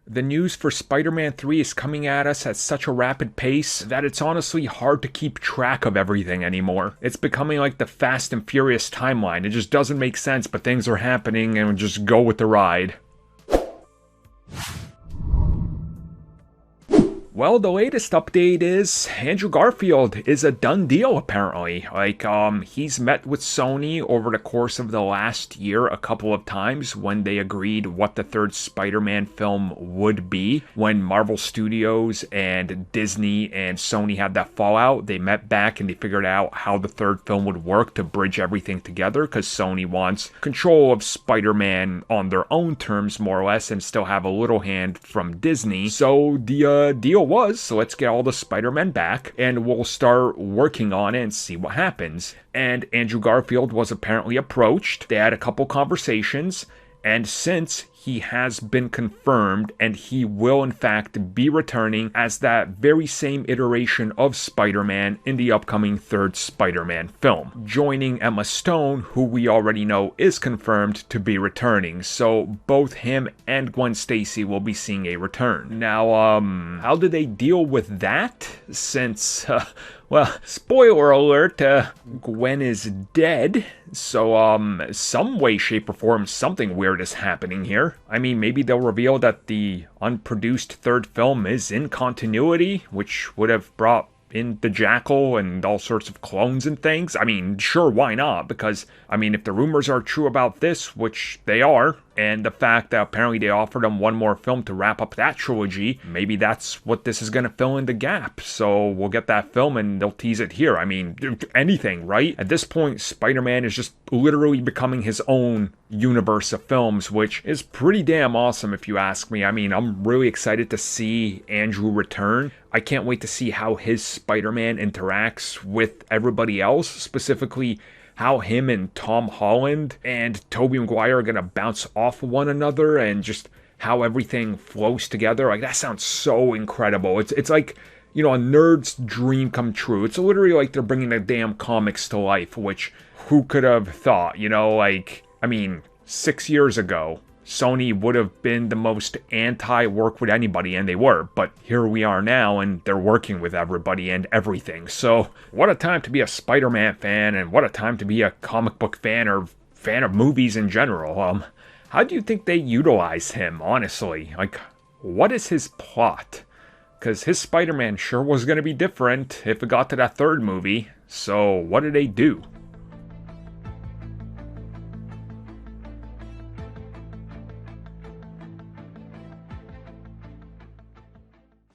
The news for Spider-Man 3 is coming at us at such a rapid pace that it's honestly hard to keep track of everything anymore. It's becoming like the Fast and Furious timeline. It just doesn't make sense, but things are happening and we just go with the ride. Well, the latest update is Andrew Garfield is a done deal, apparently. He's met with Sony over the course of the last year a couple of times when they agreed what the third Spider-Man film would be. When Marvel Studios and Disney and Sony had that fallout, they met back and they figured out how the third film would work to bridge everything together, because Sony wants control of Spider-Man on their own terms, more or less, and still have a little hand from Disney. So the deal was, so let's get all the Spider-Men back and we'll start working on it and see what happens. And Andrew Garfield was apparently approached. They had a couple conversations, and since he has been confirmed and he will in fact be returning as that very same iteration of Spider-Man in the upcoming third Spider-Man film, joining Emma Stone, who we already know is confirmed to be returning. So both him and Gwen Stacy will be seeing a return. Now, how do they deal with that? Since, well, spoiler alert, Gwen is dead. So, some way, shape, or form, something weird is happening here. I mean, maybe they'll reveal that the unproduced third film is in continuity, which would have brought in the Jackal and all sorts of clones and things. I mean, sure, why not? Because, I mean, if the rumors are true about this, which they are, and the fact that apparently they offered them one more film to wrap up that trilogy, maybe that's what this is going to fill in the gap. So we'll get that film and they'll tease it here. I mean, anything, right? At this point, Spider-Man is just literally becoming his own universe of films, which is pretty damn awesome if you ask me. I mean, I'm really excited to see Andrew return. I can't wait to see how his Spider-Man interacts with everybody else, specifically how him and Tom Holland and Tobey Maguire are going to bounce off one another, and just how everything flows together. Like, that sounds so incredible. It's like, you know, a nerd's dream come true. It's literally like they're bringing the damn comics to life, which who could have thought, you know? Like, I mean, 6 years ago, Sony would have been the most anti-work with anybody, and they were, but here we are now, and they're working with everybody and everything. So, what a time to be a Spider-Man fan, and what a time to be a comic book fan, or fan of movies in general. How do you think they utilize him, honestly? Like, what is his plot? Because his Spider-Man sure was going to be different if it got to that third movie, so what do they do?